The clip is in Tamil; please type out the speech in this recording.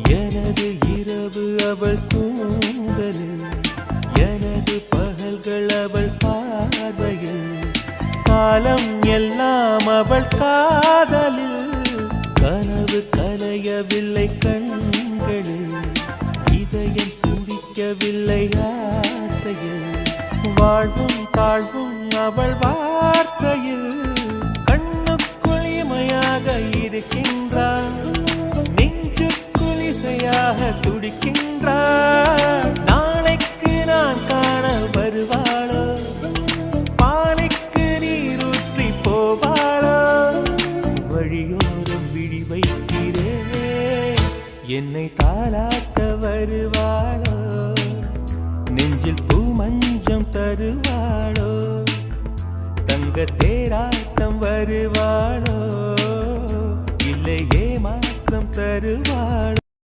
எனது இரவு அவள் தூங்கலில், எனது பகல்கள் அவள் பார்வையில், காலம் எல்லாம் அவள் காதலில். கனவு கலையவில்லை கண்களில், இதயம் துடிக்கவில்லை ஆசையில், வாழ்வும் தாழ்வும் அவள் வார்த்தையில். கண்ணுக்குள் இமையாக இருக்கின்றாள், நெஞ்சுக்குள் இசையாக துடிக்கின்றாள். நாளைக்கு நான் காண வருவாளோ, பாலைக்கு நீரூற்றி போவாளோ. வழியோரம் விழி வைக்கிறேன், என்னை தாலாட்ட வருவாளோ. நெஞ்சில் பூ மஞ்சம் தருவாளோ, தங்க தேராட்டம் வருவாளோ, இல்லை ஏமாற்றம் தருவாளோ.